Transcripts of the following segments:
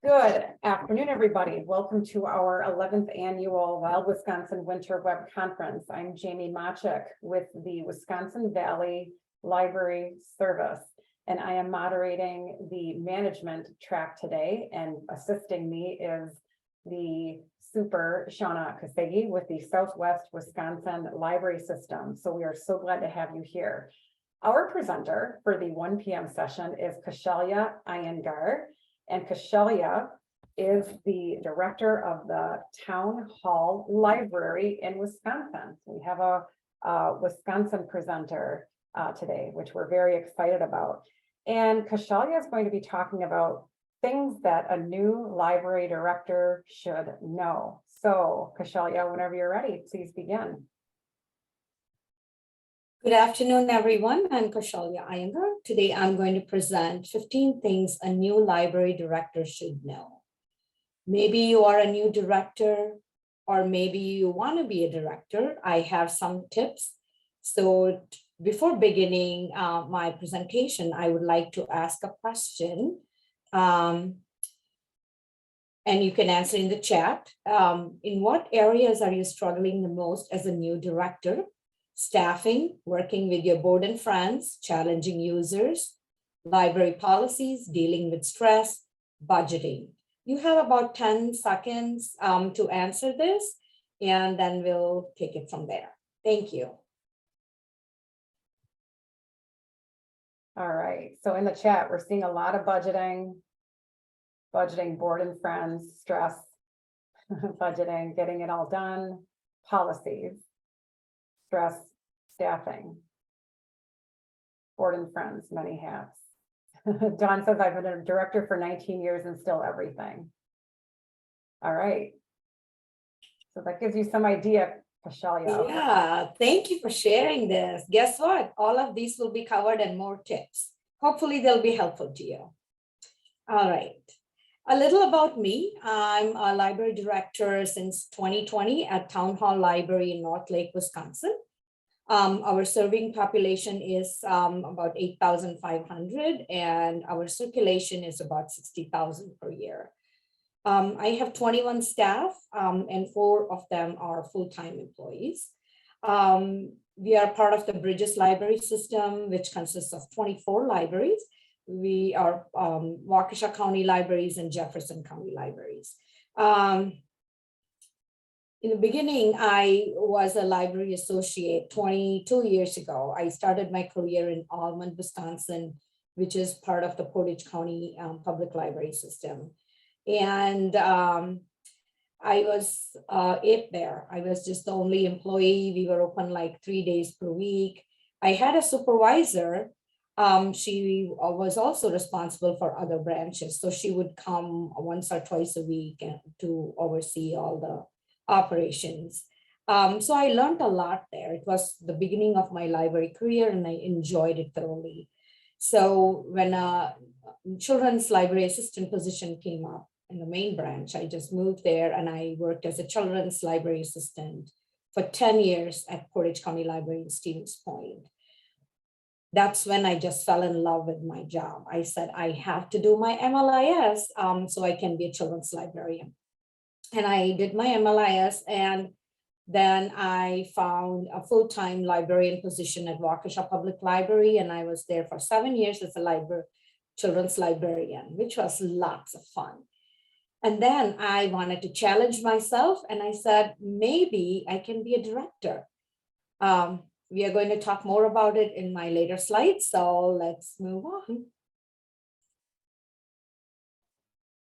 Good afternoon, everybody. Welcome to our 11th annual Wild Wisconsin Winter Web Conference. I'm Jamie Machik with the Wisconsin Valley Library Service, and I am moderating the management track today, and assisting me is the super Shauna Kasegi with the Southwest Wisconsin Library System. So we are so glad to have you here. Our presenter for the 1 p.m. session is Kashelya Iyengar. And Kashelya is the director of the Town Hall Library in Wisconsin. We have a Wisconsin presenter today, which we're very excited about. And Kashelya is going to be talking about things that a new library director should know. So Kashelya, whenever you're ready, please begin. Good afternoon, everyone. I'm Kashelya Iyengar. Today, I'm going to present 15 things a new library director should know. Maybe you are a new director, or maybe you want to be a director. I have some tips. So before beginning my presentation, I would like to ask a question. And you can answer in the chat. In what areas are you struggling the most as a new director? Staffing, working with your board and friends, challenging users, library policies, dealing with stress, budgeting. You have about 10 seconds to answer this, and then we'll take it from there. Thank you. All right, so in the chat, we're seeing a lot of budgeting, board and friends, stress, budgeting, getting it all done, policies, stress, staffing, board and friends, many hats. Don says, I've been a director for 19 years and still everything. All right. So that gives you some idea, Kashelya. Yeah, thank you for sharing this. Guess what? All of these will be covered and more tips. Hopefully they'll be helpful to you. All right. A little about me. I'm a library director since 2020 at Town Hall Library in North Lake, Wisconsin. Our serving population is about 8,500, and our circulation is about 60,000 per year. I have 21 staff, and 4 of them are full-time employees. We are part of the Bridges Library System, which consists of 24 libraries. We are Waukesha County Libraries and Jefferson County Libraries. In the beginning, I was a library associate 22 years ago. I started my career in Almond, Wisconsin, which is part of the Portage County Public Library System. And I was it there. I was just the only employee. We were open like 3 days per week. I had a supervisor. She was also responsible for other branches. So she would come once or twice a week to oversee all the operations. So I learned a lot there. It was the beginning of my library career, and I enjoyed it thoroughly. So when a children's library assistant position came up in the main branch, I just moved there, and I worked as a children's library assistant for 10 years at Portage County Library in Stevens Point. That's when I just fell in love with my job. I said, I have to do my MLIS so I can be a children's librarian. And I did my MLIS, and then I found a full-time librarian position at Waukesha Public Library, and I was there for 7 years as a children's librarian, which was lots of fun. And then I wanted to challenge myself, and I said, maybe I can be a director. We are going to talk more about it in my later slides, so let's move on.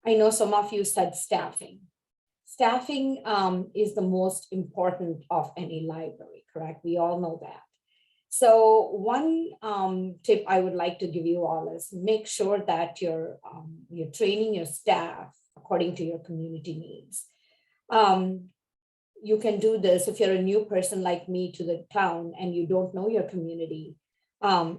I know some of you said staffing. Staffing is the most important of any library, correct? We all know that. So one tip I would like to give you all is make sure that you're training your staff according to your community needs. You can do this if you're a new person like me to the town and you don't know your community.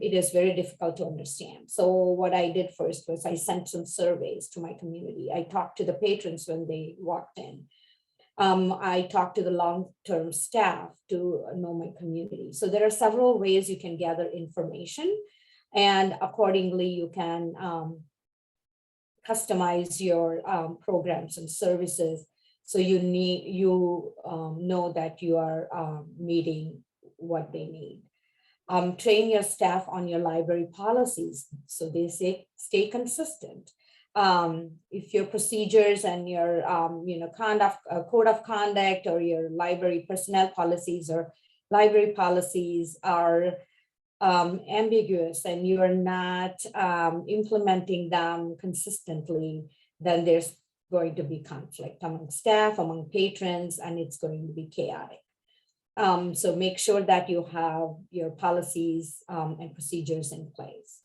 It is very difficult to understand. So what I did first was I sent some surveys to my community. I talked to the patrons when they walked in. I talked to the long-term staff to know my community. So there are several ways you can gather information, and accordingly you can customize your programs and services. So you know that you are meeting what they need. Train your staff on your library policies so they stay consistent. If your procedures and your code of conduct or your library personnel policies or library policies are ambiguous and you are not implementing them consistently, then there's going to be conflict among staff, among patrons, and it's going to be chaotic. So make sure that you have your policies and procedures in place.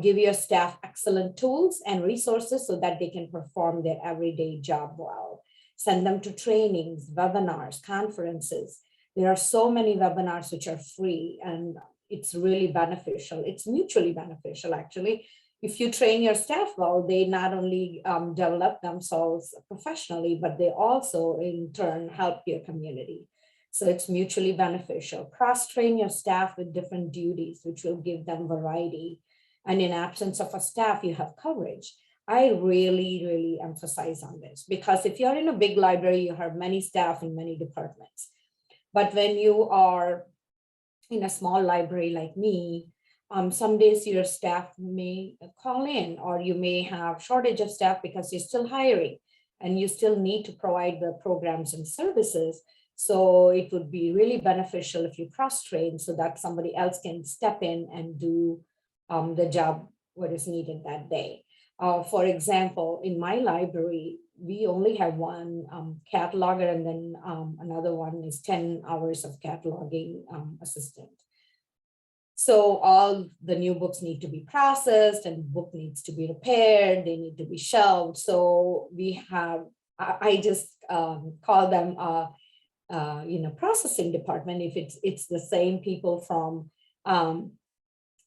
Give your staff excellent tools and resources so that they can perform their everyday job well. Send them to trainings, webinars, conferences. There are so many webinars which are free and it's really beneficial. It's mutually beneficial, actually. If you train your staff well, they not only develop themselves professionally, but they also in turn help your community. So it's mutually beneficial. Cross-train your staff with different duties, which will give them variety. And in absence of a staff, you have coverage. I really, really emphasize on this because if you're in a big library, you have many staff in many departments. But when you are in a small library like me, some days your staff may call in or you may have shortage of staff because you're still hiring and you still need to provide the programs and services. So it would be really beneficial if you cross-train so that somebody else can step in and do the job what is needed that day. For example, in my library, we only have one cataloger and then another one is 10 hours of cataloging assistant. So all the new books need to be processed and the book needs to be repaired, they need to be shelved. So we have, I just call them processing department if it's the same people from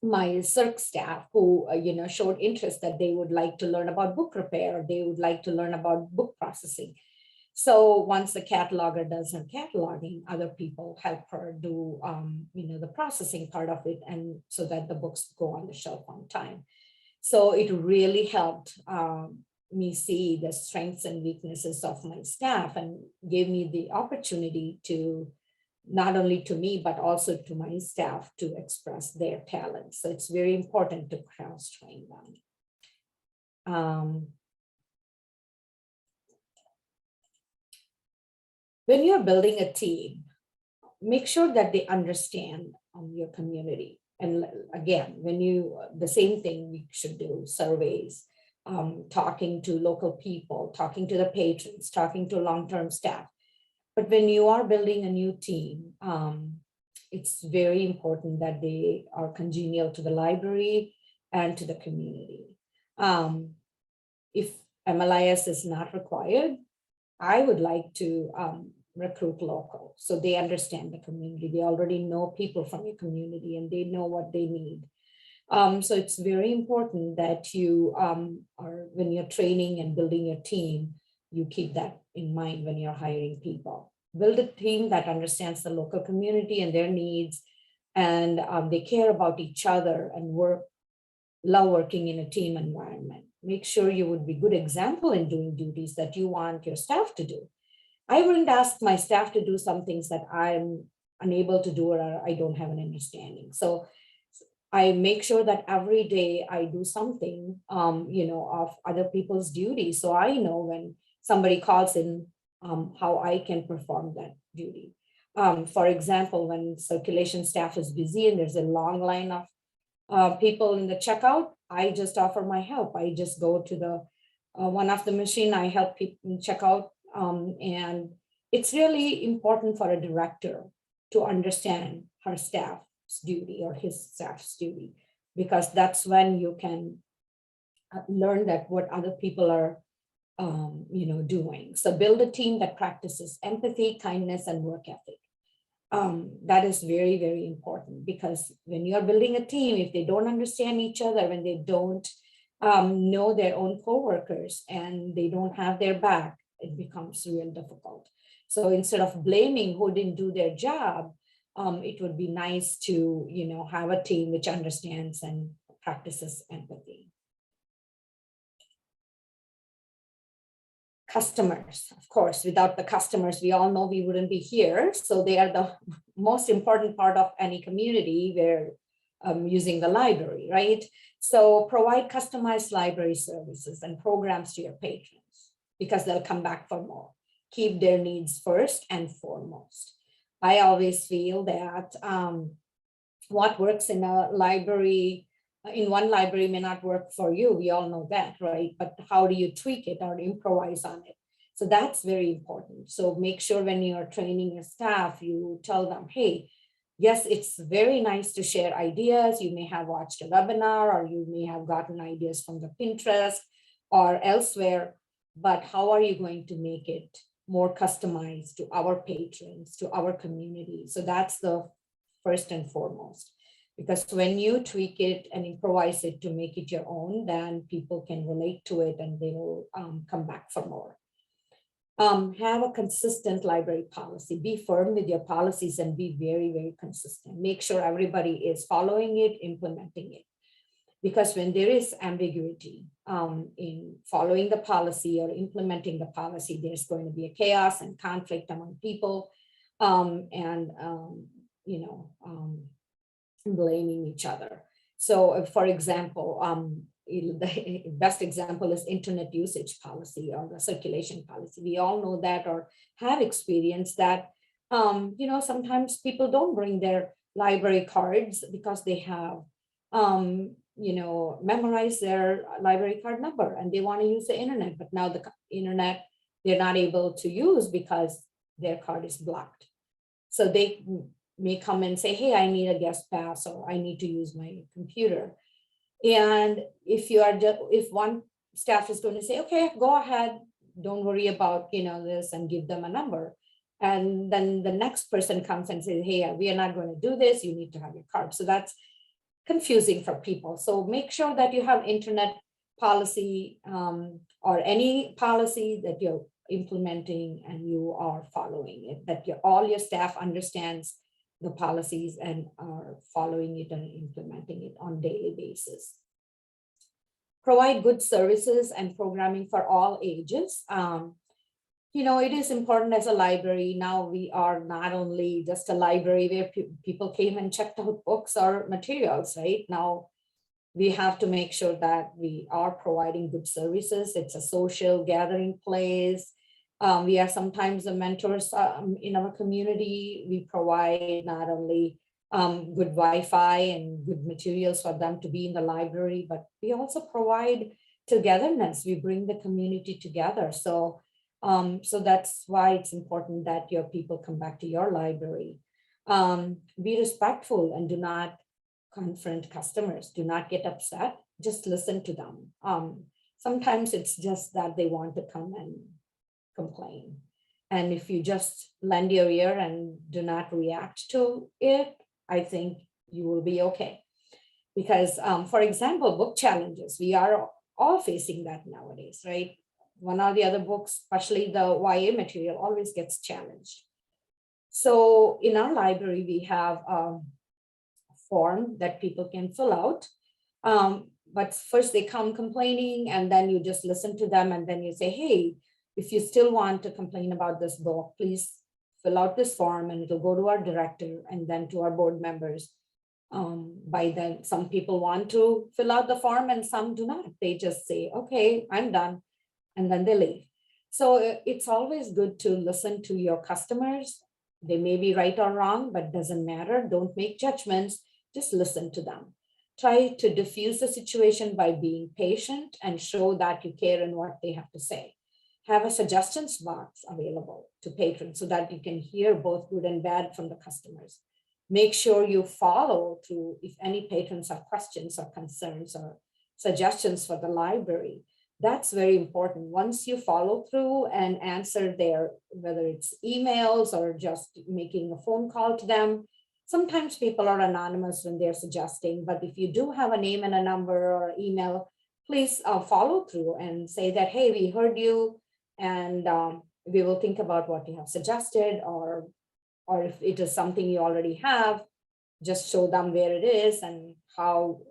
my circ staff who showed interest that they would like to learn about book repair or they would like to learn about book processing. So once the cataloger does her cataloging, other people help her do the processing part of it, and so that the books go on the shelf on time. So it really helped me see the strengths and weaknesses of my staff and gave me the opportunity to not only to me, but also to my staff to express their talents. So it's very important to cross-train them. When you're building a team, make sure that they understand your community. And again, the same thing we should do, surveys, talking to local people, talking to the patrons, talking to long-term staff. But when you are building a new team, it's very important that they are congenial to the library and to the community. If MLIS is not required, I would like to recruit local so they understand the community. They already know people from your community and they know what they need. So it's very important that you when you're training and building your team, you keep that in mind when you're hiring people. Build a team that understands the local community and their needs, and they care about each other and love working in a team environment. Make sure you would be a good example in doing duties that you want your staff to do. I wouldn't ask my staff to do some things that I'm unable to do or I don't have an understanding. So I make sure that every day I do something, of other people's duties. So I know when somebody calls in, how I can perform that duty. For example, when circulation staff is busy and there's a long line of people in the checkout, I just offer my help. I just go to the one of the machine, I help people check out. And it's really important for a director to understand her staff's duty or his staff's duty, because that's when you can learn that what other people are doing. So build a team that practices empathy, kindness, and work ethic. That is very, very important, because when you're building a team, if they don't understand each other, when they don't know their own coworkers and they don't have their back, it becomes real difficult. So instead of blaming who didn't do their job, it would be nice to have a team which understands and practices empathy. Customers, of course, without the customers, we all know we wouldn't be here. So they are the most important part of any community where using the library, right? So provide customized library services and programs to your patrons because they'll come back for more. Keep their needs first and foremost. I always feel that what works in a library, in one library may not work for you. We all know that, right? But how do you tweak it or improvise on it? So that's very important. So make sure when you're training your staff, you tell them, hey, yes, it's very nice to share ideas. You may have watched a webinar or you may have gotten ideas from the Pinterest or elsewhere, but how are you going to make it more customized to our patrons, to our community? So that's the first and foremost, because when you tweak it and improvise it to make it your own, then people can relate to it and they will come back for more. Have a consistent library policy. Be firm with your policies and be very, very consistent. Make sure everybody is following it, implementing it. Because when there is ambiguity in following the policy or implementing the policy, there's going to be a chaos and conflict among people blaming each other. So for example, the best example is internet usage policy or the circulation policy. We all know that or have experienced that, sometimes people don't bring their library cards because they have, memorized their library card number and they want to use the internet, but now the internet they're not able to use because their card is blocked. So they may come and say, hey, I need a guest pass or I need to use my computer. And if one staff is going to say, okay, go ahead, don't worry about, this and give them a number. And then the next person comes and says, hey, we are not going to do this. You need to have your card. So that's confusing for people. So make sure that you have internet policy or any policy that you're implementing and you are following it, that all your staff understands the policies and are following it and implementing it on a daily basis. Provide good services and programming for all ages. It is important as a library. Now we are not only just a library where people came and checked out books or materials, right? Now we have to make sure that we are providing good services. It's a social gathering place. We are sometimes the mentors in our community. We provide not only good Wi-Fi and good materials for them to be in the library, but we also provide togetherness. We bring the community together. So that's why it's important that your people come back to your library. Be respectful and do not confront customers. Do not get upset. Just listen to them. Sometimes it's just that they want to come and complain. And if you just lend your ear and do not react to it, I think you will be okay. Because for example, book challenges, we are all facing that nowadays, right? One or the other books, especially the YA material, always gets challenged. So in our library, we have a form that people can fill out. But first they come complaining and then you just listen to them and then you say, hey, if you still want to complain about this book, please fill out this form and it'll go to our director and then to our board members. By then, some people want to fill out the form and some do not. They just say, okay, I'm done. And then they leave. So it's always good to listen to your customers. They may be right or wrong, but doesn't matter. Don't make judgments, just listen to them. Try to diffuse the situation by being patient and show that you care in what they have to say. Have a suggestions box available to patrons so that you can hear both good and bad from the customers. Make sure you follow through if any patrons have questions or concerns or suggestions for the library. That's very important. Once you follow through and answer their, whether it's emails or just making a phone call to them, sometimes people are anonymous when they're suggesting, but if you do have a name and a number or email, please follow through and say that, hey, we heard you and we will think about what you have suggested, or if it is something you already have, just show them where it is and how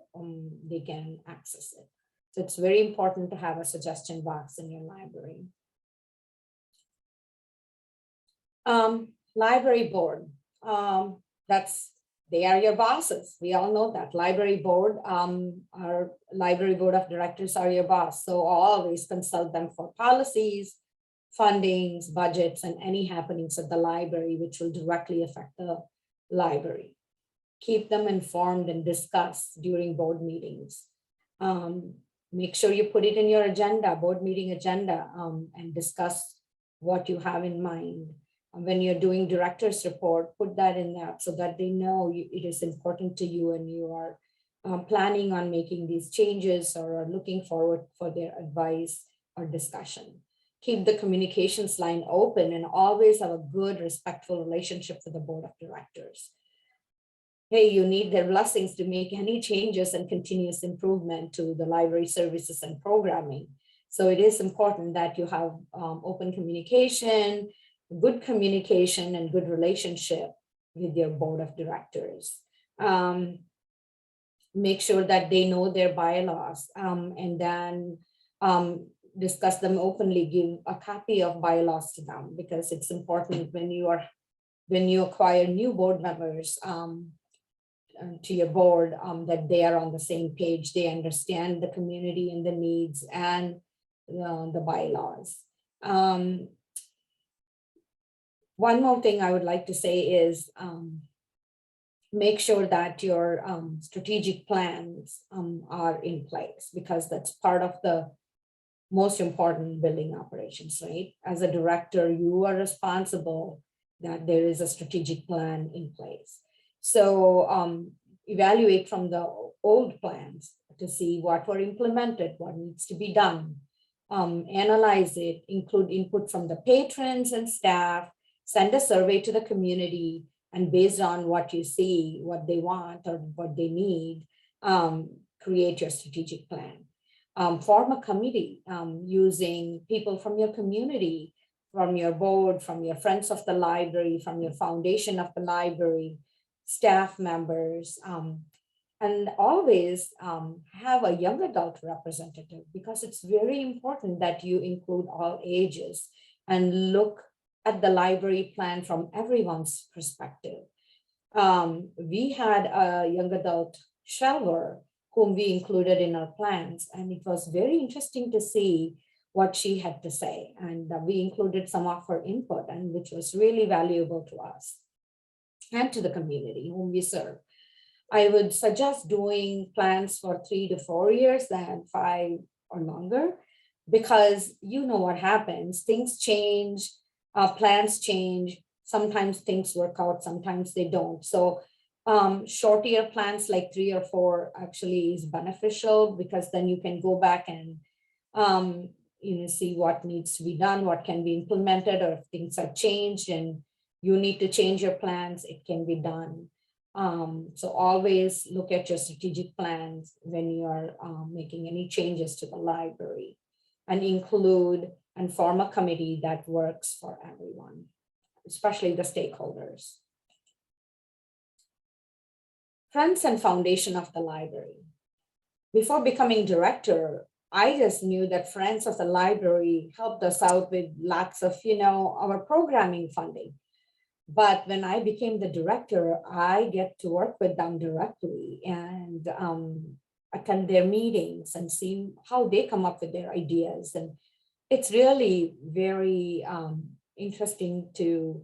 they can access it. So it's very important to have a suggestion box in your library. Library board, they are your bosses. We all know that. Library board, our library board of directors are your boss. So always consult them for policies, fundings, budgets, and any happenings at the library, which will directly affect the library. Keep them informed and discuss during board meetings. Make sure you put it in your agenda, board meeting agenda, and discuss what you have in mind. When you're doing director's report, put that in there so that they know it is important to you and you are planning on making these changes or are looking forward for their advice or discussion. Keep the communications line open and always have a good, respectful relationship with the board of directors. Hey, you need their blessings to make any changes and continuous improvement to the library services and programming. So it is important that you have open communication, good communication, and good relationship with your board of directors. Make sure that they know their bylaws, and then discuss them openly, give a copy of bylaws to them, because it's important when you acquire new board members to your board, that they are on the same page, they understand the community and the needs and the bylaws. One more thing I would like to say is make sure that your strategic plans are in place, because that's part of the most important building operations, right? As a director, you are responsible that there is a strategic plan in place. So evaluate from the old plans to see what were implemented, what needs to be done. Analyze it, include input from the patrons and staff, send a survey to the community, and based on what you see, what they want or what they need, create your strategic plan. Form a committee using people from your community, from your board, from your friends of the library, from your foundation of the library, staff members, and always have a young adult representative, because it's very important that you include all ages and look at the library plan from everyone's perspective. We had a young adult shelver whom we included in our plans, and it was very interesting to see what she had to say. And we included some of her input, and which was really valuable to us and to the community whom we serve. I would suggest doing plans for 3 to 4 years than 5 or longer, because you know what happens. Things change, plans change. Sometimes things work out, sometimes they don't. So shorter plans like 3 or 4 actually is beneficial, because then you can go back and see what needs to be done, what can be implemented, or if things have changed and you need to change your plans, it can be done. So always look at your strategic plans when you are making any changes to the library, and include and form a committee that works for everyone, especially the stakeholders. Friends and foundation of the library. Before becoming director, I just knew that friends of the library helped us out with lots of, our programming funding. But when I became the director, I get to work with them directly and attend their meetings and see how they come up with their ideas. And it's really very interesting to,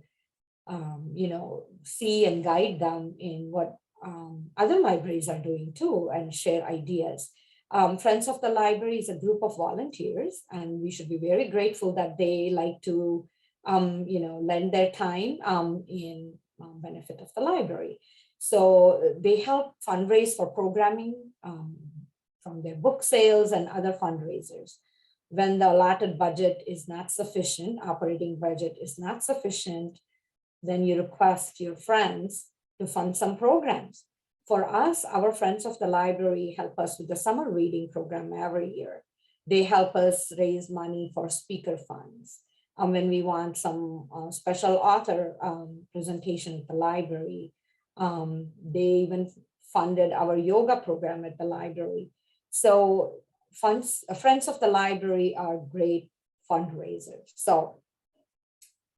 see and guide them in what other libraries are doing too, and share ideas. Friends of the Library is a group of volunteers, and we should be very grateful that they like to lend their time in benefit of the library. So they help fundraise for programming from their book sales and other fundraisers. When the allotted budget is not sufficient, operating budget is not sufficient, then you request your friends to fund some programs. For us, our friends of the library help us with the summer reading program every year. They help us raise money for speaker funds. When we want some special author presentation at the library, they even funded our yoga program at the library. So friends of the library are great fundraisers. So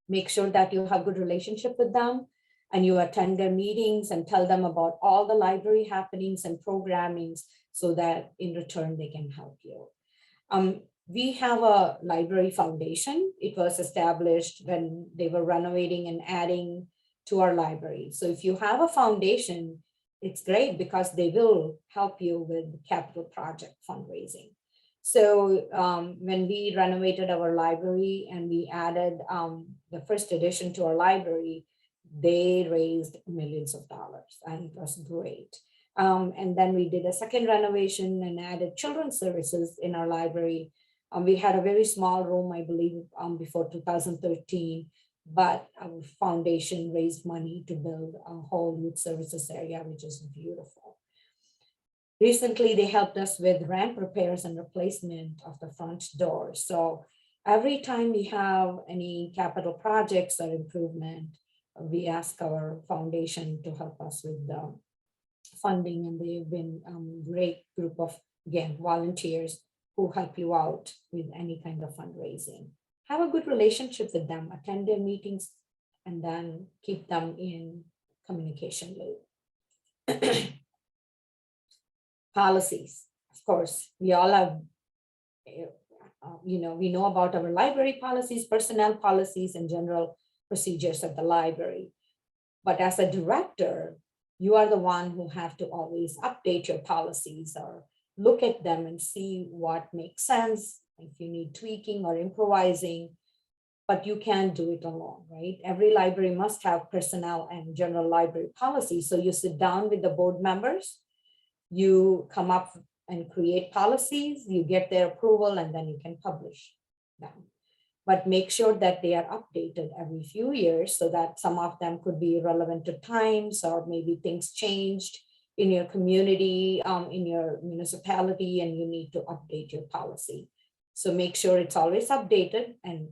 Make sure that you have good relationship with them and you attend their meetings and tell them about all the library happenings and programmings so that in return they can help you. We have a library foundation. It was established when they were renovating and adding to our library. So if you have a foundation, it's great because they will help you with capital project fundraising. So when we renovated our library and we added the first edition to our library, they raised millions of dollars and it was great. And then we did a second renovation and added children's services in our library. We had a very small room, I believe, before 2013, but our foundation raised money to build a whole youth services area, which is beautiful. Recently, they helped us with ramp repairs and replacement of the front door. So every time we have any capital projects or improvement, we ask our foundation to help us with the funding, and they've been a great group of, again, volunteers who help you out with any kind of fundraising. Have a good relationship with them, attend their meetings, and then keep them in communication loop. Policies, of course, we all have, we know about our library policies, personnel policies, and general procedures of the library. But as a director, you are the one who have to always update your policies or look at them and see what makes sense, if you need tweaking or improvising, but you can't do it alone, right? Every library must have personnel and general library policies. So you sit down with the board members, you come up and create policies, you get their approval, and then you can publish them. But make sure that they are updated every few years so that some of them could be relevant to times, or maybe things changed in your community, in your municipality, and you need to update your policy. So make sure it's always updated and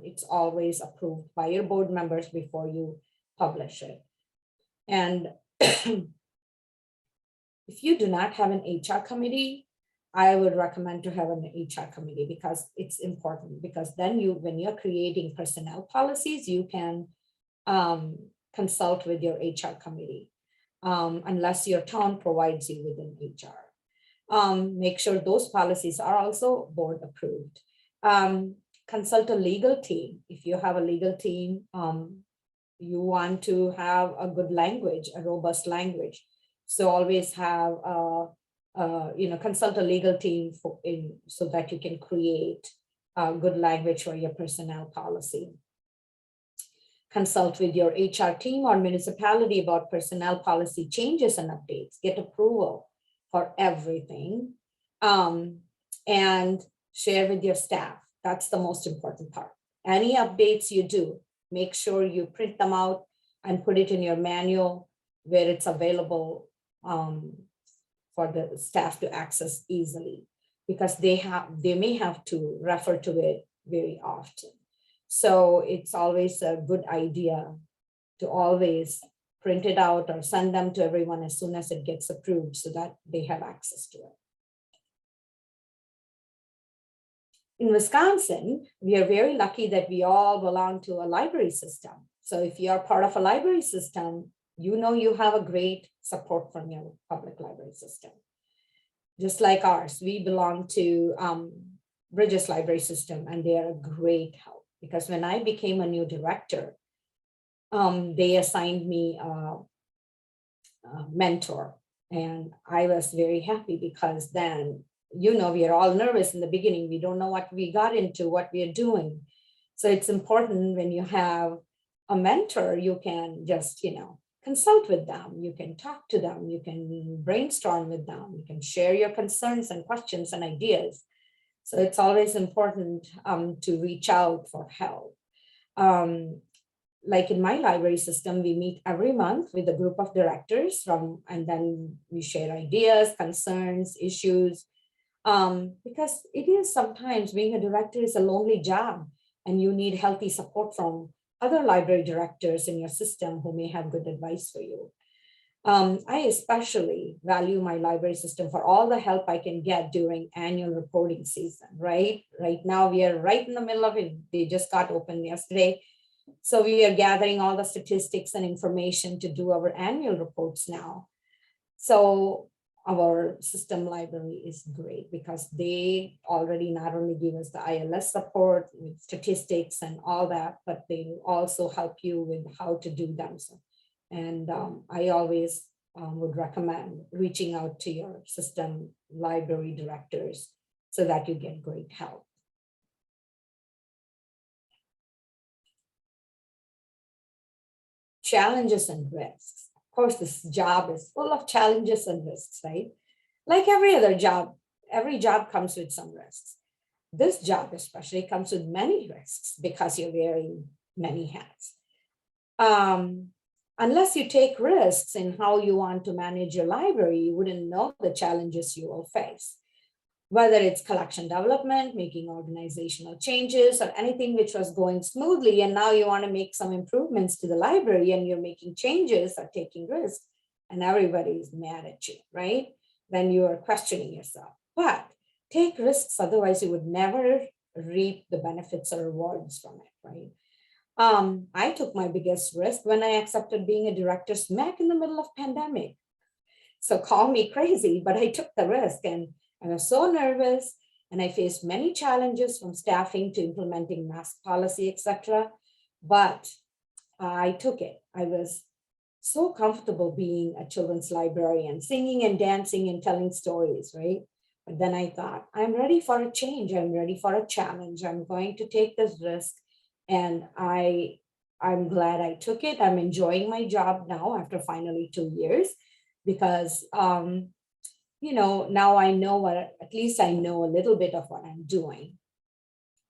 it's always approved by your board members before you publish it. And if you do not have an HR committee, I would recommend to have an HR committee because it's important, because then when you're creating personnel policies, you can consult with your HR committee, unless your town provides you with an HR. Make sure those policies are also board approved. Consult a legal team. If you have a legal team, you want to have a good language, a robust language. So always have consult a legal team so that you can create a good language for your personnel policy. Consult with your HR team or municipality about personnel policy changes and updates. Get approval for everything, and share with your staff. That's the most important part. Any updates you do, make sure you print them out and put it in your manual where it's available for the staff to access easily, because they may have to refer to it very often. So it's always a good idea to always print it out or send them to everyone as soon as it gets approved so that they have access to it. In Wisconsin, we are very lucky that we all belong to a library system. So if you are part of a library system, you know you have a great support from your public library system. Just like ours, we belong to Bridges Library System, and they are a great help, because when I became a new director, they assigned me a mentor, and I was very happy because then, we are all nervous in the beginning. We don't know what we got into, what we are doing. So it's important when you have a mentor, you can just, consult with them, you can talk to them, you can brainstorm with them, you can share your concerns and questions and ideas. So it's always important to reach out for help. Like in my library system, we meet every month with a group of directors and then we share ideas, concerns, issues, because it is sometimes being a director is a lonely job, and you need healthy support from other library directors in your system who may have good advice for you. I especially value my library system for all the help I can get during annual reporting season, right? Right now, we are right in the middle of it. They just got open yesterday. So we are gathering all the statistics and information to do our annual reports now. So our system library is great because they already not only give us the ILS support with statistics and all that, but they also help you with how to do them. So, and I always would recommend reaching out to your system library directors so that you get great help. Challenges and risks. Of course, this job is full of challenges and risks, right? Like every other job comes with some risks. This job especially comes with many risks because you're wearing many hats. Unless you take risks in how you want to manage your library, you wouldn't know the challenges you will face. Whether it's collection development, making organizational changes, or anything which was going smoothly, and now you want to make some improvements to the library and you're making changes or taking risks, and everybody's mad at you, right? Then you are questioning yourself. But take risks, otherwise you would never reap the benefits or rewards from it, right? I took my biggest risk when I accepted being a director smack in the middle of pandemic. So call me crazy, but I took the risk and I was so nervous and I faced many challenges from staffing to implementing mask policy, etc. But I took it. I was so comfortable being a children's librarian, singing and dancing and telling stories, right? But then I thought, I'm ready for a change. I'm ready for a challenge. I'm going to take this risk. And I'm glad I took it. I'm enjoying my job now after finally 2 years because, now I know at least I know a little bit of what I'm doing.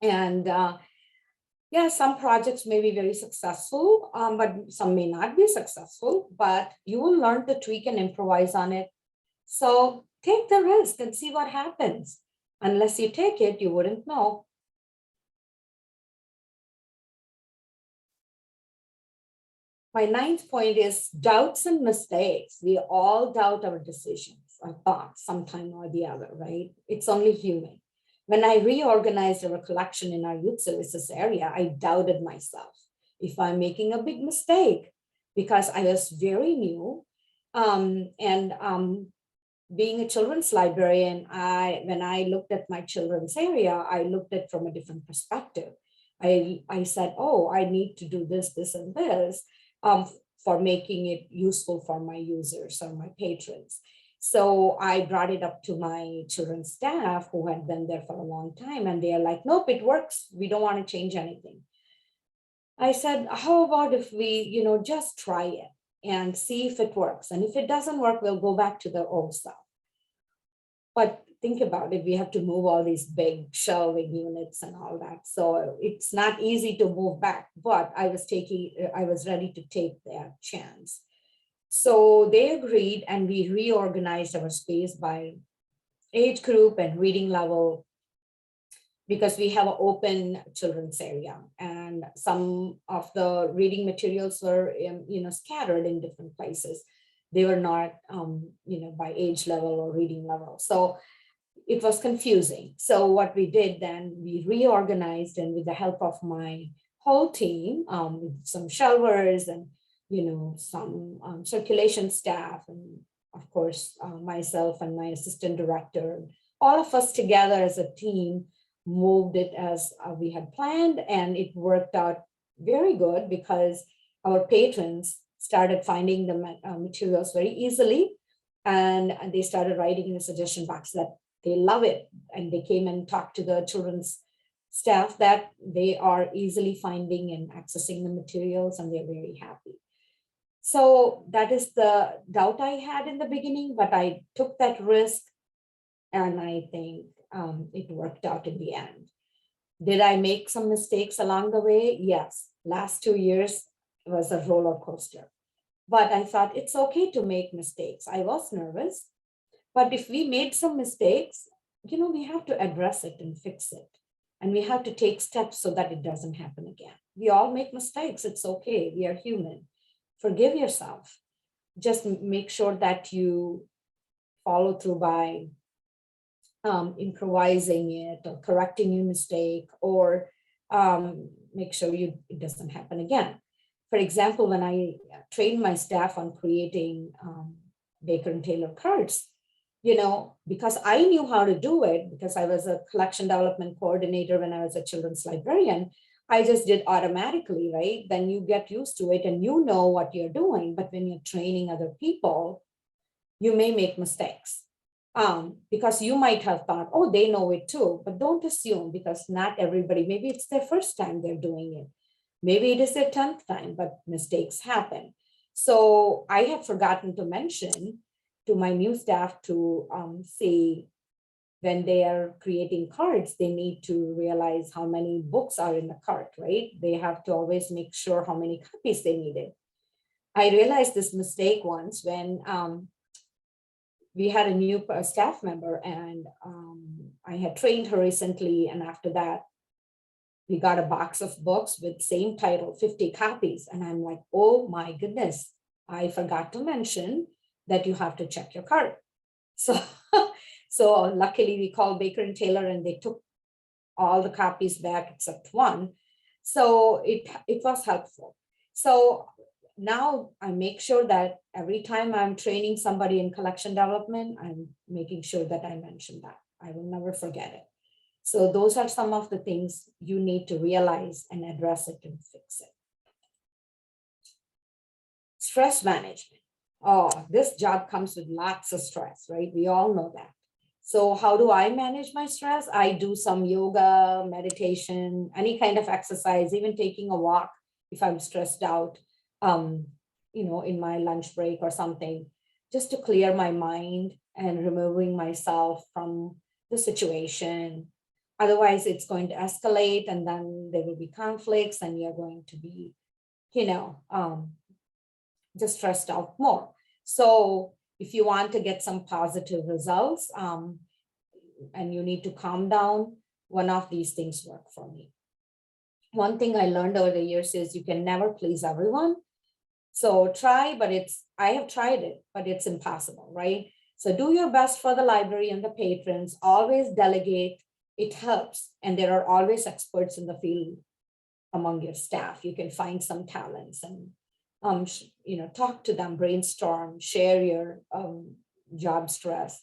And yeah, some projects may be very successful, but some may not be successful, but you will learn to tweak and improvise on it. So take the risk and see what happens. Unless you take it, you wouldn't know. My ninth point is doubts and mistakes. We all doubt our decisions, our thoughts, sometime or the other, right? It's only human. When I reorganized our collection in our youth services area, I doubted myself if I'm making a big mistake because I was very new. Being a children's librarian, when I looked at my children's area, I looked at it from a different perspective. I said, oh, I need to do this, this, and this for making it useful for my users or my patrons. So I brought it up to my children's staff who had been there for a long time, and they are like, nope, it works. We don't want to change anything. I said, how about if we, just try it and see if it works. And if it doesn't work, we'll go back to the old stuff. But think about it, we have to move all these big shelving units and all that. So it's not easy to move back, but I was ready to take that chance. So they agreed and we reorganized our space by age group and reading level because we have an open children's area and some of the reading materials were, scattered in different places. They were not, by age level or reading level. So it was confusing. So what we did then, we reorganized and with the help of my whole team, with some shelvers and, some circulation staff and of course, myself and my assistant director, all of us together as a team moved it as we had planned, and it worked out very good because our patrons started finding the materials very easily, and they started writing in the suggestion box that they love it, and they came and talked to the children's staff that they are easily finding and accessing the materials, and they're very happy. So that is the doubt I had in the beginning, but I took that risk, and I think it worked out in the end. Did I make some mistakes along the way? Yes. Last 2 years was a roller coaster. But I thought it's okay to make mistakes. I was nervous, but if we made some mistakes, we have to address it and fix it. And we have to take steps so that it doesn't happen again. We all make mistakes. It's okay. We are human. Forgive yourself. Just make sure that you follow through by improvising it or correcting your mistake or make sure it doesn't happen again. For example, when I trained my staff on creating Baker and Taylor cards, because I knew how to do it, because I was a collection development coordinator when I was a children's librarian, I just did automatically, right? Then you get used to it and you know what you're doing. But when you're training other people, you may make mistakes. Because you might have thought, oh, they know it too, but don't assume, because not everybody, maybe it's their first time they're doing it. Maybe it is their 10th time, but mistakes happen. So I had forgotten to mention to my new staff to say, when they are creating cards, they need to realize how many books are in the cart, right? They have to always make sure how many copies they needed. I realized this mistake once when we had a new staff member, and I had trained her recently. And after that, we got a box of books with same title, 50 copies. And I'm like, oh my goodness, I forgot to mention that you have to check your cart. So, so luckily we called Baker and Taylor and they took all the copies back except one. So it was helpful. So now I make sure that every time I'm training somebody in collection development, I'm making sure that I mention that. I will never forget it. So those are some of the things you need to realize and address it and fix it. Stress management. Oh, this job comes with lots of stress, right? We all know that. So how do I manage my stress? I do some yoga, meditation, any kind of exercise, even taking a walk if I'm stressed out, in my lunch break or something, just to clear my mind and removing myself from the situation. Otherwise, it's going to escalate and then there will be conflicts and you're going to be, just stressed out more. So if you want to get some positive results and you need to calm down, one of these things work for me. One thing I learned over the years is you can never please everyone. So try, but I have tried it, but it's impossible, right? So do your best for the library and the patrons, always delegate, it helps. And there are always experts in the field among your staff. You can find some talents and talk to them, brainstorm, share your job stress.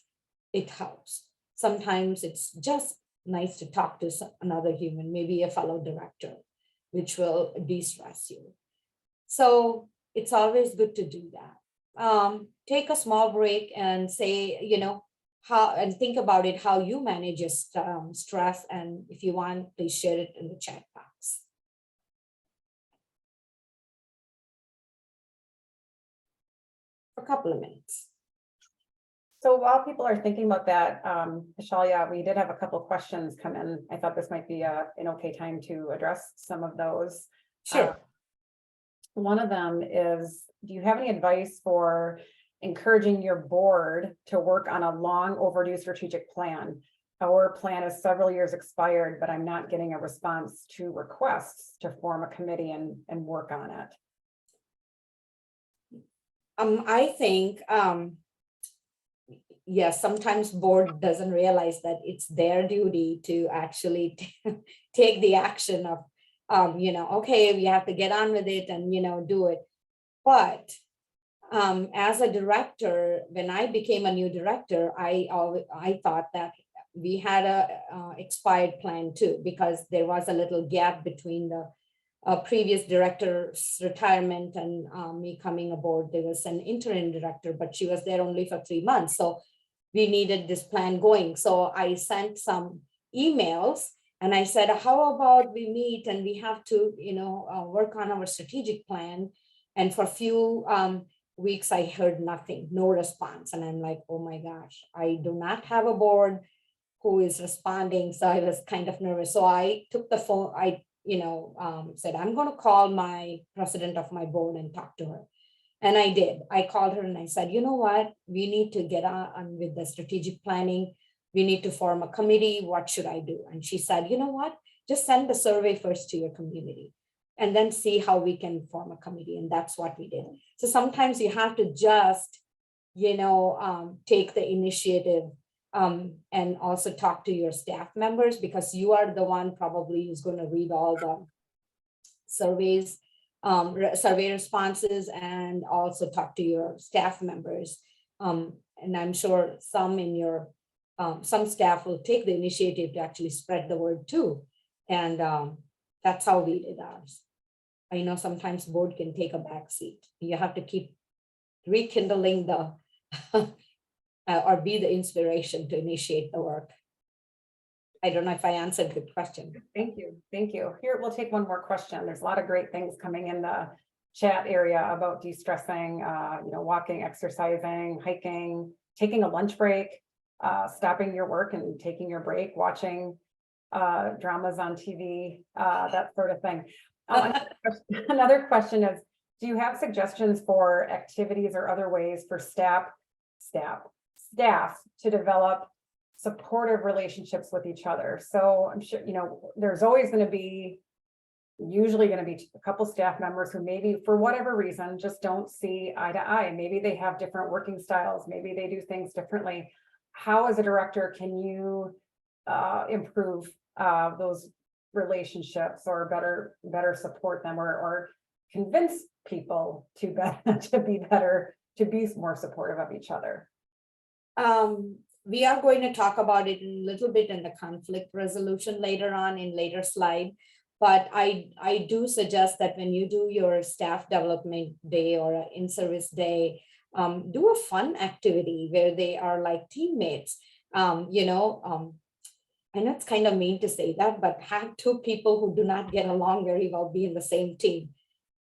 It helps. Sometimes it's just nice to talk to another human, maybe a fellow director, which will de-stress you. So it's always good to do that. Take a small break and say, and think about it, how you manage your stress. And if you want, please share it in the chat box. A couple of minutes. So while people are thinking about that, Vishalya, we did have a couple of questions come in. I thought this might be an okay time to address some of those. Sure. One of them is, do you have any advice for encouraging your board to work on a long overdue strategic plan? Our plan is several years expired, but I'm not getting a response to requests to form a committee and work on it. I think, yes, sometimes board doesn't realize that it's their duty to actually take the action of, okay, we have to get on with it and, do it. But as a director, when I became a new director, I thought that we had a expired plan too, because there was a little gap between the previous director's retirement and me coming aboard. There was an interim director, but she was there only for 3 months. So we needed this plan going. So I sent some emails and I said, how about we meet and we have to, work on our strategic plan. And for a few weeks, I heard nothing, no response. And I'm like, oh my gosh, I do not have a board who is responding. So I was kind of nervous. So I took the phone, said, I'm going to call my president of my board and talk to her. And I did. I called her and I said, you know what, we need to get on with the strategic planning. We need to form a committee. What should I do? And she said, you know what, just send the survey first to your community and then see how we can form a committee. And that's what we did. So sometimes you have to just, take the initiative And also talk to your staff members, because you are the one probably who's going to read all the surveys, survey responses, and also talk to your staff members. And I'm sure some in your, some staff will take the initiative to actually spread the word too. And that's how we did ours. I know sometimes board can take a back seat. You have to keep rekindling the, or be the inspiration to initiate the work. I don't know if I answered the question. Thank you. Thank you. Here, we'll take one more question. There's a lot of great things coming in the chat area about de-stressing, walking, exercising, hiking, taking a lunch break, stopping your work and taking your break, watching dramas on TV, that sort of thing. Another question is, do you have suggestions for activities or other ways for staff to develop supportive relationships with each other? So I'm sure, there's always going to be, usually going to be a couple staff members who maybe for whatever reason just don't see eye to eye. Maybe they have different working styles. Maybe they do things differently. How, as a director, can you improve those relationships, or better support them, or convince people to be more supportive of each other? We are going to talk about it a little bit in the conflict resolution later on in later slide. But I do suggest that when you do your staff development day or an in-service day, do a fun activity where they are like teammates. I know it's kind of mean to say that, but have two people who do not get along very well be in the same team.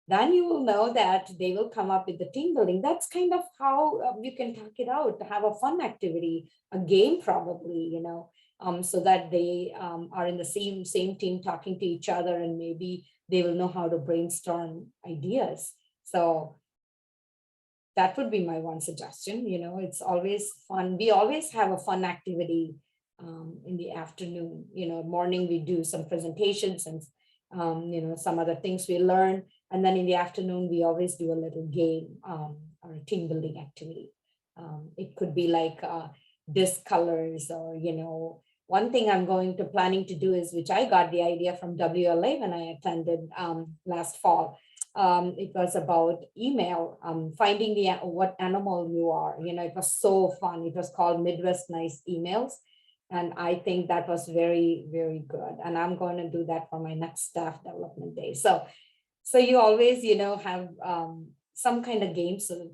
Then you will know that they will come up with the team building. That's kind of how you can talk it out, to have a fun activity, a game probably, so that they are in the same team talking to each other, and maybe they will know how to brainstorm ideas. So that would be my one suggestion. It's always fun. We always have a fun activity in the afternoon. Morning we do some presentations and some other things we learn. And then in the afternoon, we always do a little game or a team building activity. It could be like disc colors, or, one thing I'm planning to do is, which I got the idea from WLA when I attended last fall. It was about email, finding what animal you are. It was so fun. It was called Midwest Nice Emails. And I think that was very, very good. And I'm going to do that for my next staff development day. So you always, have some kind of game. So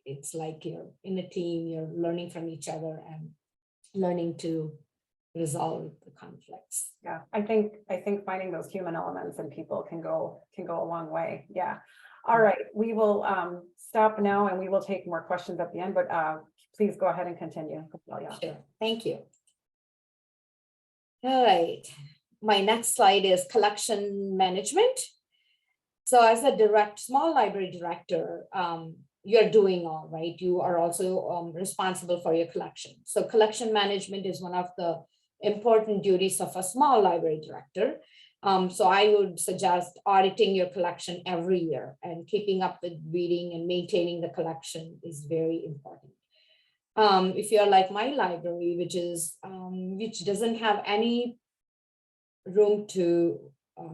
it's like you're in a team, you're learning from each other and learning to resolve the conflicts. Yeah, I think finding those human elements in people can go a long way. Yeah. All right, we will stop now, and we will take more questions at the end, but please go ahead and continue. Sure. Thank you. All right, my next slide is collection management. So as a small library director, you're doing all right. You are also responsible for your collection. So collection management is one of the important duties of a small library director. So I would suggest auditing your collection every year, and keeping up with reading and maintaining the collection is very important. If you're like my library, which doesn't have any room to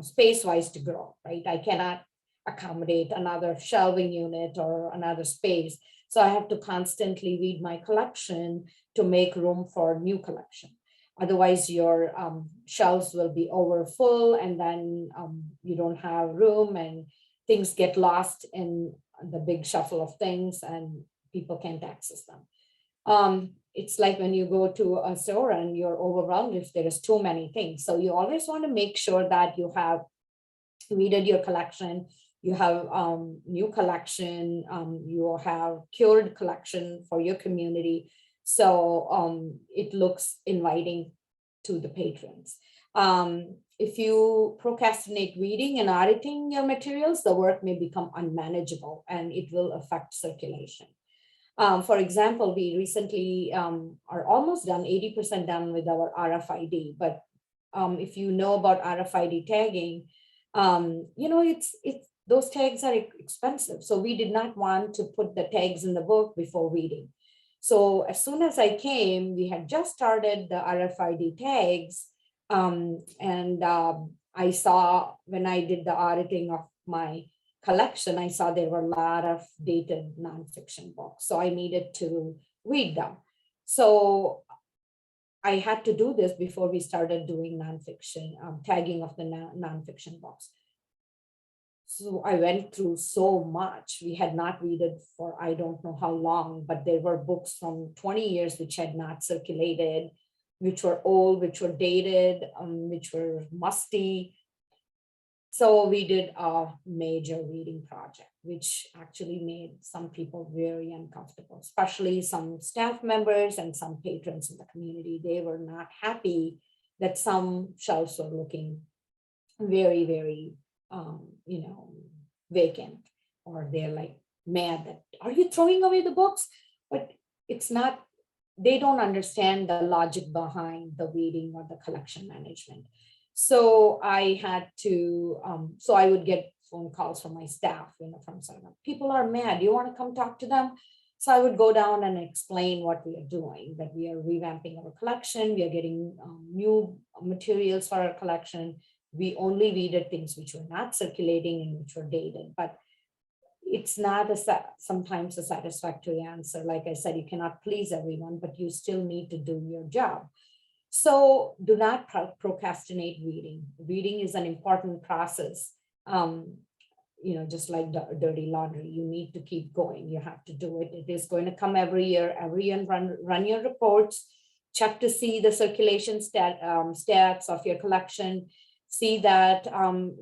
space-wise to grow, right? I cannot accommodate another shelving unit or another space. So I have to constantly read my collection to make room for new collection. Otherwise, your shelves will be over full, and then you don't have room, and things get lost in the big shuffle of things, and people can't access them. It's like when you go to a store and you're overwhelmed if there is too many things. So you always want to make sure that you have weeded your collection, you have new collection, you have cured collection for your community. So it looks inviting to the patrons. If you procrastinate reading and auditing your materials, the work may become unmanageable, and it will affect circulation. For example, we recently are almost done, 80% done with our RFID. But if you know about RFID tagging, those tags are expensive. So we did not want to put the tags in the book before reading. So as soon as I came, we had just started the RFID tags. And I saw when I did the auditing of my collection, I saw there were a lot of dated nonfiction books. So I needed to read them. So I had to do this before we started doing nonfiction, tagging of the nonfiction books. So I went through so much. We had not read it for I don't know how long, but there were books from 20 years which had not circulated, which were old, which were dated, which were musty. So we did a major reading project, which actually made some people very uncomfortable, especially some staff members and some patrons in the community. They were not happy that some shelves were looking very, very, vacant, or they're like mad that, are you throwing away the books? But it's not, they don't understand the logic behind the reading or the collection management. So I had to, so I would get phone calls from my staff, from some people are mad. You want to come talk to them? So I would go down and explain what we are doing, that we are revamping our collection. We are getting new materials for our collection. We only read things which were not circulating and which were dated, but it's not sometimes a satisfactory answer. Like I said, you cannot please everyone, but you still need to do your job. So do not procrastinate reading. Reading is an important process. Just like dirty laundry, you need to keep going. You have to do it. It is going to come every year. Run your reports, check to see the circulation stats of your collection, see that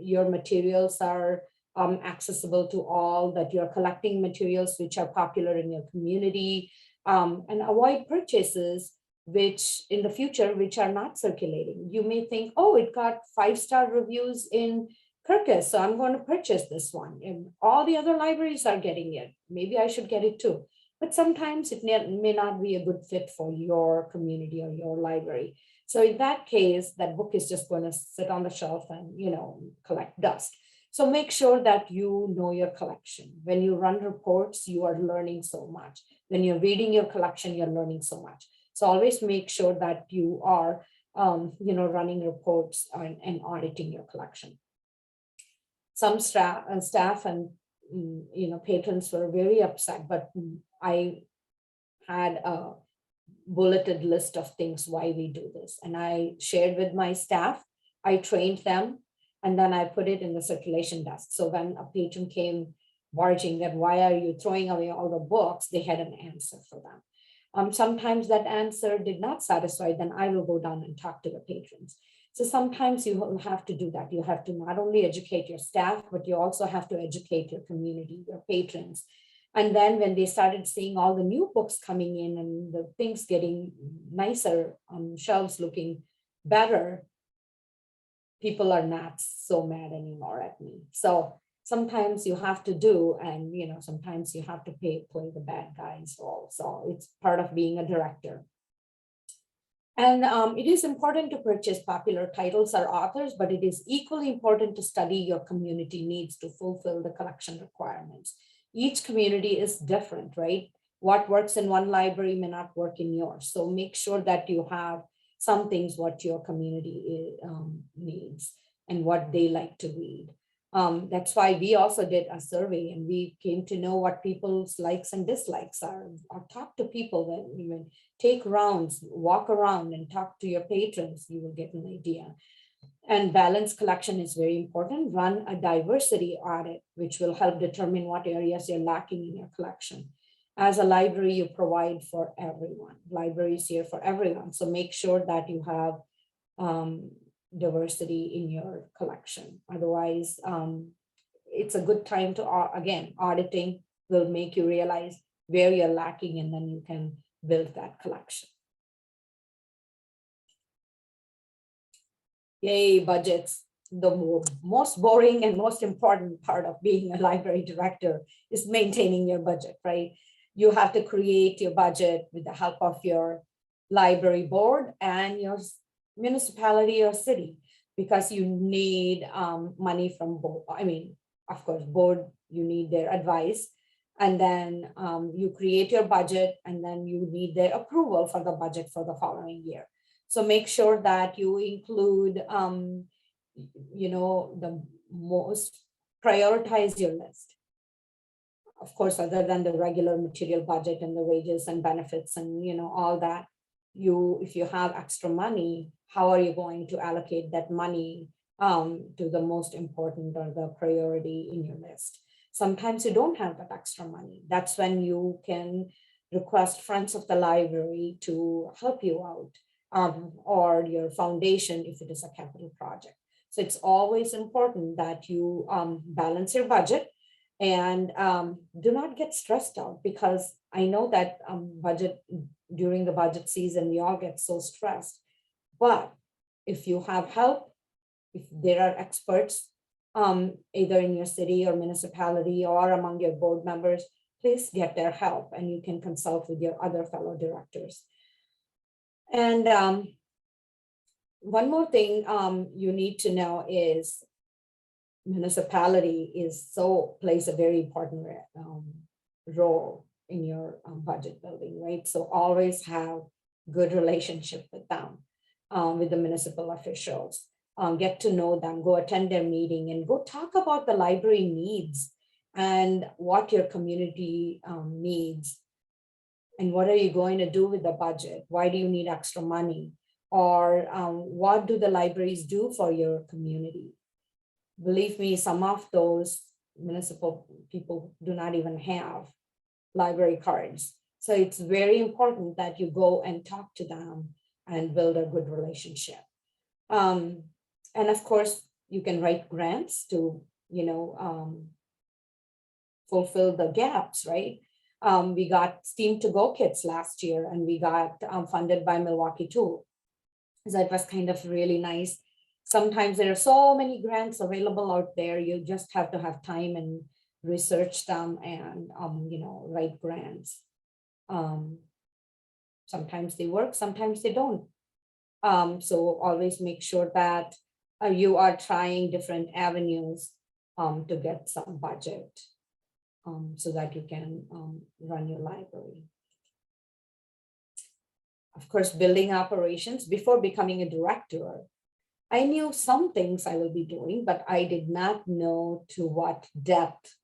your materials are accessible to all, that you're collecting materials which are popular in your community, and avoid purchases which in the future, which are not circulating. You may think, oh, it got 5-star reviews in Kirkus, so I'm going to purchase this one. And all the other libraries are getting it. Maybe I should get it too. But sometimes it may not be a good fit for your community or your library. So in that case, that book is just going to sit on the shelf and, collect dust. So make sure that you know your collection. When you run reports, you are learning so much. When you're reading your collection, you're learning so much. So always make sure that you are, running reports and auditing your collection. Some staff and, patrons were very upset, but I had a bulleted list of things why we do this. And I shared with my staff, I trained them, and then I put it in the circulation desk. So when a patron came barging that, why are you throwing away all the books? They had an answer for them. Sometimes that answer did not satisfy, then I will go down and talk to the patrons. So sometimes you will have to do that. You have to not only educate your staff, but you also have to educate your community, your patrons. And then when they started seeing all the new books coming in and the things getting nicer on shelves, looking better, people are not so mad anymore at me. So sometimes you have to do, and sometimes you have to play the bad guy's role. So it's part of being a director. And it is important to purchase popular titles or authors, but it is equally important to study your community needs to fulfill the collection requirements. Each community is different, right? What works in one library may not work in yours. So make sure that you have some things what your community needs and what they like to read. That's why we also did a survey, and we came to know what people's likes and dislikes are. Or talk to people, when take rounds, walk around and talk to your patrons, you will get an idea. And balanced collection is very important. Run a diversity audit, which will help determine what areas you're lacking in your collection. As a library, you provide for everyone. Library is here for everyone. So make sure that you have diversity in your collection. Otherwise, it's a good time to, again, auditing will make you realize where you're lacking, and then you can build that collection. Yay, budgets. The most boring and most important part of being a library director is maintaining your budget, right? You have to create your budget with the help of your library board and your municipality or city, because you need money from both. I mean, of course, board, you need their advice. And then you create your budget, and then you need their approval for the budget for the following year. So make sure that you include, the most, prioritize your list. Of course, other than the regular material budget and the wages and benefits and, all that, if you have extra money, how are you going to allocate that money to the most important or the priority in your list? Sometimes you don't have that extra money. That's when you can request friends of the library to help you out, or your foundation if it is a capital project. So it's always important that you balance your budget, and do not get stressed out, because I know that during the budget season, we all get so stressed. But if you have help, if there are experts, either in your city or municipality or among your board members, please get their help, and you can consult with your other fellow directors. And one more thing you need to know is municipality plays a very important role in your budget building, right? So always have good relationship with them, with the municipal officials. Get to know them, go attend their meeting, and go talk about the library needs and what your community needs, and what are you going to do with the budget? Why do you need extra money? Or what do the libraries do for your community? Believe me, some of those municipal people do not even have library cards. So it's very important that you go and talk to them and build a good relationship. And of course, you can write grants to, fulfill the gaps, right? We got STEAM to Go kits last year, and we got funded by Milwaukee too. So it was kind of really nice. Sometimes there are so many grants available out there. You just have to have time and research them and, write grants. Sometimes they work, sometimes they don't. So always make sure that you are trying different avenues to get some budget, so that you can run your library. Of course, building operations. Before becoming a director, I knew some things I will be doing, but I did not know to what depth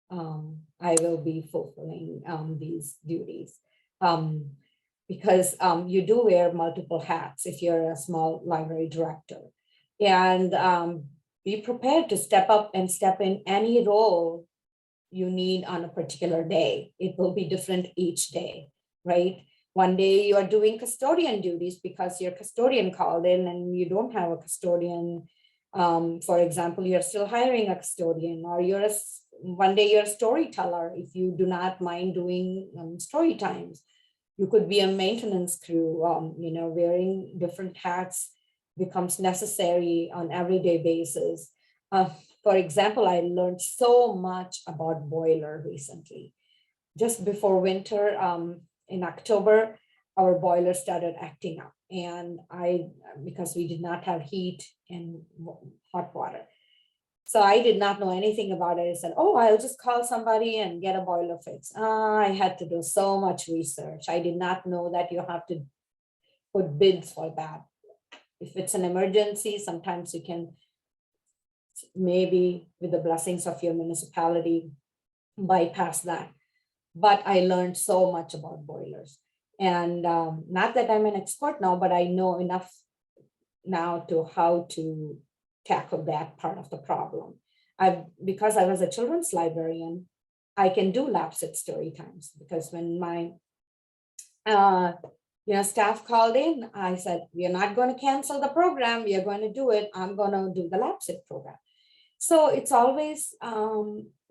I will be fulfilling these duties. Because you do wear multiple hats if you're a small library director. And be prepared to step up and step in any role you need on a particular day. It will be different each day, right? One day you are doing custodian duties because your custodian called in and you don't have a custodian. For example, you're still hiring a custodian, or one day you're a storyteller if you do not mind doing story times. You could be a maintenance crew, wearing different hats becomes necessary on everyday basis. For example, I learned so much about boiler recently. Just before winter, in October, our boiler started acting up, and because we did not have heat and hot water. So I did not know anything about it. I said, oh, I'll just call somebody and get a boiler fix. I had to do so much research. I did not know that you have to put bids for that. If it's an emergency, sometimes you can, maybe with the blessings of your municipality, bypass that. But I learned so much about boilers. And not that I'm an expert now, but I know enough now to how to tackle that part of the problem. Because I was a children's librarian, I can do lapse story times, because when my staff called in, I said, we are not going to cancel the program, we are going to do it. I'm going to do the lapse program. So it's always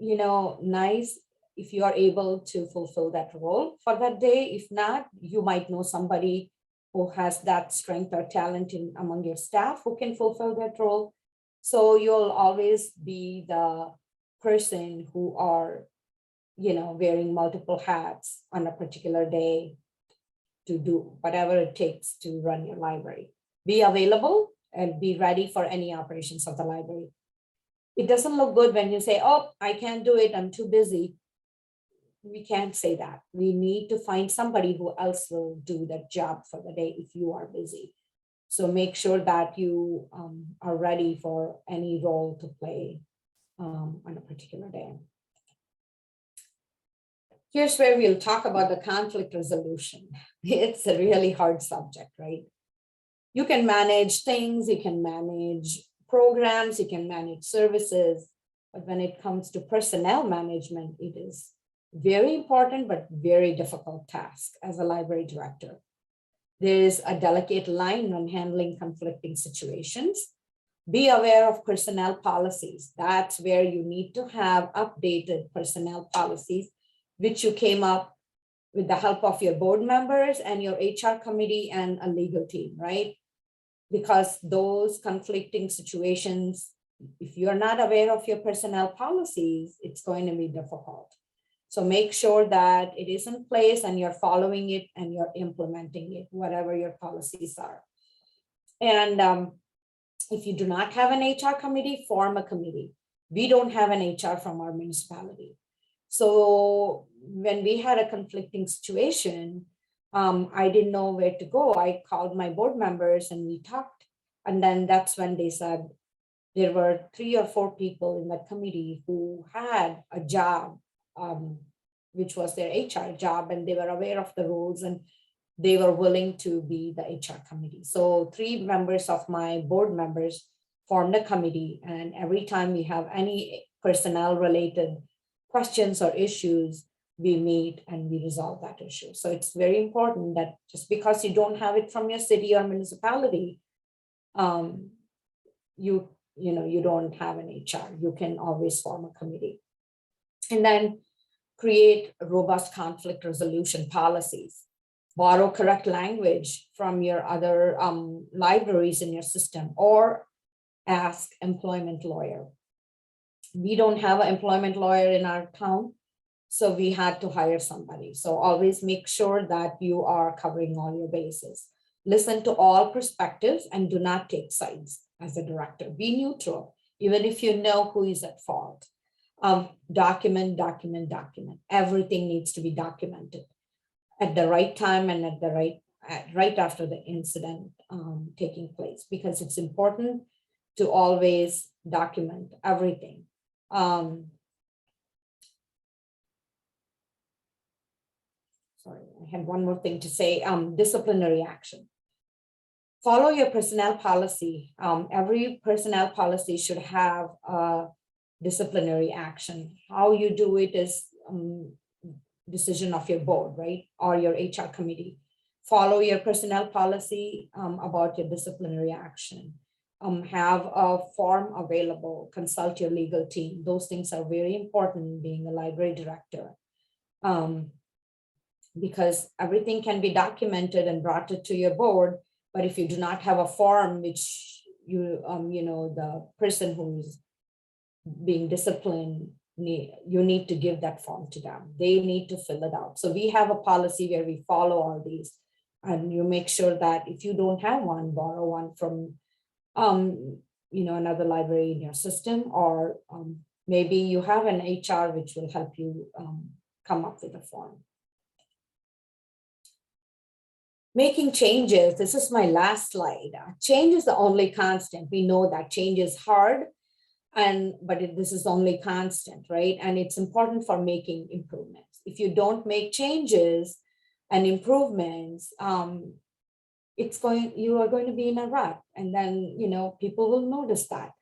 nice if you are able to fulfill that role for that day. If not, you might know somebody who has that strength or talent among your staff who can fulfill that role. So you'll always be the person who are, wearing multiple hats on a particular day to do whatever it takes to run your library. Be available and be ready for any operations of the library. It doesn't look good when you say, oh, I can't do it, I'm too busy. we can't say that. We need to find somebody who else will do that job for the day if you are busy. So make sure that you are ready for any role to play on a particular day. Here's where we'll talk about the conflict resolution. It's a really hard subject, right? You can manage things, you can manage programs, you can manage services, but when it comes to personnel management, it is very important, but very difficult task as a library director. There is a delicate line when handling conflicting situations. Be aware of personnel policies. That's where you need to have updated personnel policies, which you came up with the help of your board members and your HR committee and a legal team, right? Because those conflicting situations, if you're not aware of your personnel policies, it's going to be difficult. So make sure that it is in place and you're following it and you're implementing it, whatever your policies are. And if you do not have an HR committee, form a committee. We don't have an HR from our municipality. So when we had a conflicting situation, I didn't know where to go. I called my board members and we talked. And then that's when they said there were 3 or 4 people in that committee who had a job, which was their HR job, and they were aware of the rules and they were willing to be the HR committee. So 3 members of my board members formed a committee, and every time we have any personnel related questions or issues, we meet and we resolve that issue. So it's very important that just because you don't have it from your city or municipality, you don't have an HR. You can always form a committee. And then create robust conflict resolution policies. Borrow correct language from your other libraries in your system, or ask employment lawyer. We don't have an employment lawyer in our town, so we had to hire somebody. So always make sure that you are covering all your bases. Listen to all perspectives and do not take sides as a director. Be neutral, even if you know who is at fault. Document. Everything needs to be documented at the right time and at the right after the incident taking place, because it's important to always document everything. Sorry, I had one more thing to say. Disciplinary action. Follow your personnel policy. Every personnel policy should have a disciplinary action. How you do it is decision of your board, right? Or your HR committee. Follow your personnel policy about your disciplinary action. Have a form available, consult your legal team. Those things are very important being a library director. Because everything can be documented and brought to your board, but if you do not have a form which the person who's being disciplined, you need to give that form to them. They need to fill it out. So we have a policy where we follow all these, and you make sure that if you don't have one, borrow one from another library in your system, or maybe you have an HR which will help you come up with a form. Making changes. This is my last slide. Change is the only constant. We know that change is hard, but this is only constant, right? And it's important for making improvements. If you don't make changes and improvements, you are going to be in a rut, and then people will notice that.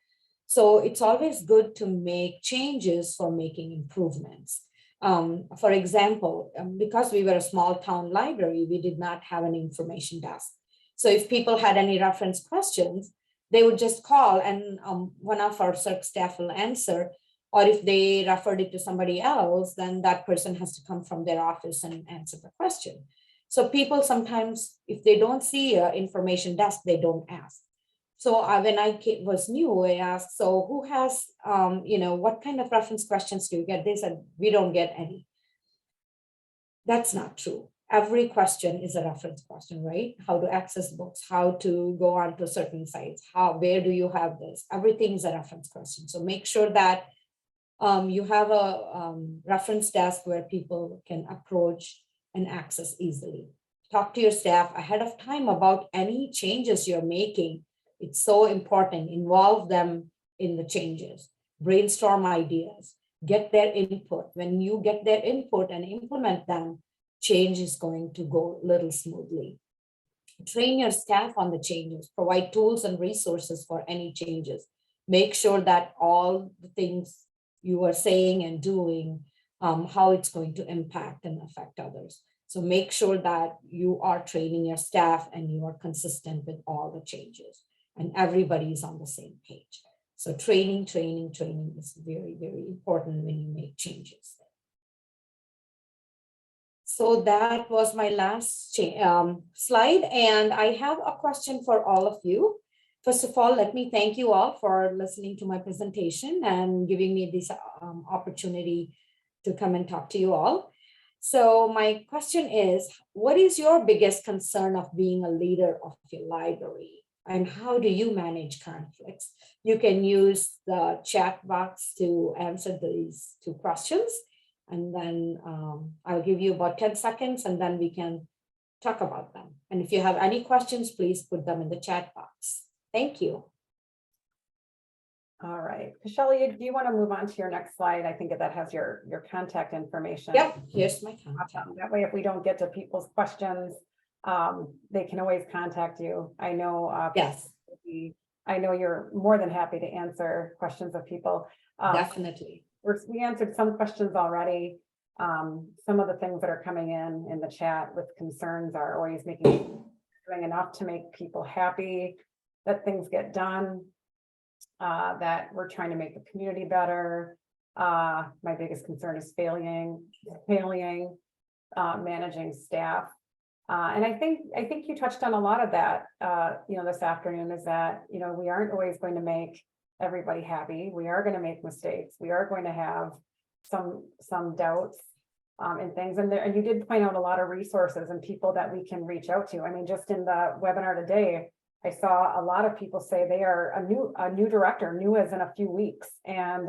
So it's always good to make changes for making improvements. For example, because we were a small town library, we did not have an information desk. So if people had any reference questions, they would just call and one of our CERC staff will answer. Or if they referred it to somebody else, then that person has to come from their office and answer the question. So people sometimes, if they don't see an information desk, they don't ask. So when I was new, I asked, so who has, what kind of reference questions do you get? They said, we don't get any. That's not true. Every question is a reference question, right? How to access books, how to go on to certain sites, where do you have this? Everything is a reference question. So make sure that You have a reference desk where people can approach and access easily. Talk to your staff ahead of time about any changes you're making. It's so important. Involve them in the changes. Brainstorm ideas. Get their input. When you get their input and implement them, change is going to go a little smoothly. Train your staff on the changes. Provide tools and resources for any changes. Make sure that all the things you are saying and doing, how it's going to impact and affect others. So make sure that you are training your staff and you are consistent with all the changes and everybody is on the same page. So training is very, very important when you make changes. So that was my last slide. And I have a question for all of you. First of all, let me thank you all for listening to my presentation and giving me this opportunity to come and talk to you all. So my question is, what is your biggest concern of being a leader of your library? And how do you manage conflicts? You can use the chat box to answer these two questions. And then I'll give you about 10 seconds and then we can talk about them. And if you have any questions, please put them in the chat box. Thank you. All right, Kashalia, do you want to move on to your next slide? I think that has your contact information. Yep, here's my contact. That way, if we don't get to people's questions, they can always contact you. I know. Yes. I know you're more than happy to answer questions of people. Definitely. We answered some questions already. Some of the things that are coming in the chat with concerns are always doing enough to make people happy, that things get done, that we're trying to make the community better. My biggest concern is failing, managing staff. And I think you touched on a lot of that, this afternoon, is that, we aren't always going to make everybody happy. We are going to make mistakes. We are going to have some doubts and things. And you did point out a lot of resources and people that we can reach out to. I mean, just in the webinar today, I saw a lot of people say they are a new director, new as in a few weeks. And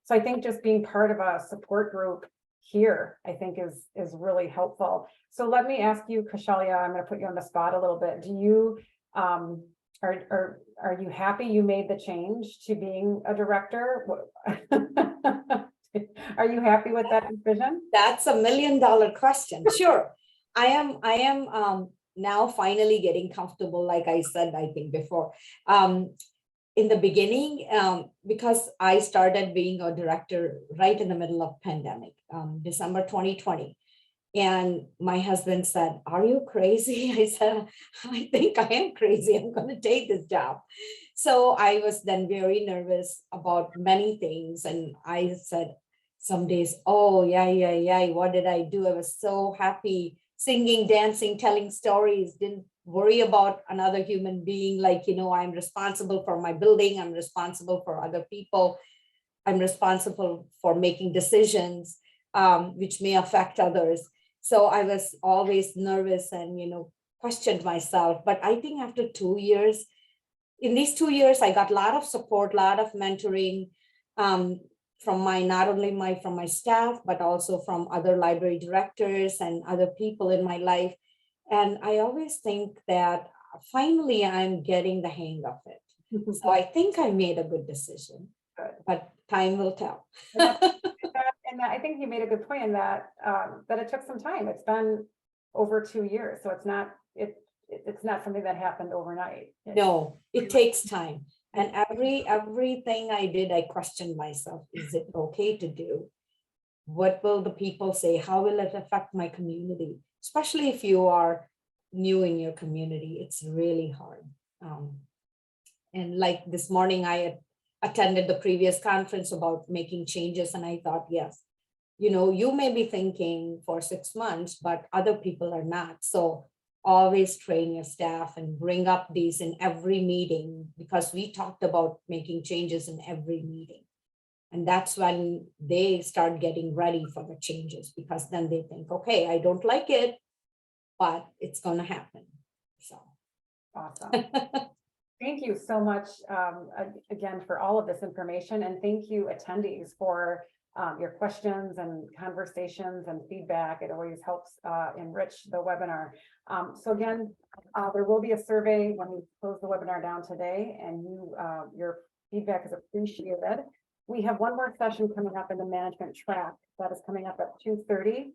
so I think just being part of a support group here, I think is really helpful. So let me ask you, Kashalia, I'm going to put you on the spot a little bit. Do you are you happy you made the change to being a director? Are you happy with that decision? That's $1 million question. Sure. I am now finally getting comfortable, like I said, I think before. In the beginning, because I started being a director right in the middle of pandemic, December 2020. And my husband said, "Are you crazy?" I said, "I think I am crazy. I'm going to take this job." So I was then very nervous about many things. And I said some days, "Oh, yeah. What did I do?" I was so happy, singing, dancing, telling stories, didn't worry about another human being. Like, I'm responsible for my building. I'm responsible for other people. I'm responsible for making decisions, which may affect others. So I was always nervous and, questioned myself. But I think after 2 years, in these 2 years, I got a lot of support, a lot of mentoring from not only from my staff, but also from other library directors and other people in my life. And I always think that finally I'm getting the hang of it. So I think I made a good decision, but time will tell. And I think you made a good point in that it took some time. It's been over 2 years, so it's not something that happened overnight. No, it takes time. And everything I did, I questioned myself. Is it okay to do? What will the people say? How will it affect my community? Especially if you are new in your community, it's really hard. And like this morning, I attended the previous conference about making changes. And I thought, yes, you may be thinking for 6 months, but other people are not. So always train your staff and bring up these in every meeting, because we talked about making changes in every meeting. And that's when they start getting ready for the changes, because then they think, okay, I don't like it, but it's going to happen. So awesome. Thank you so much, again, for all of this information, and thank you attendees for your questions and conversations and feedback. It always helps enrich the webinar. So again, there will be a survey when we close the webinar down today, and your feedback is appreciated. We have one more session coming up in the management track that is coming up at 2:30.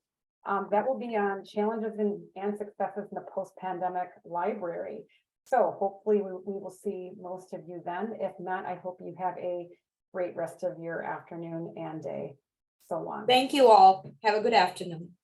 That will be on challenges and successes in the post-pandemic library. So hopefully we will see most of you then. If not, I hope you have a great rest of your afternoon and day. So long. Thank you all. Have a good afternoon.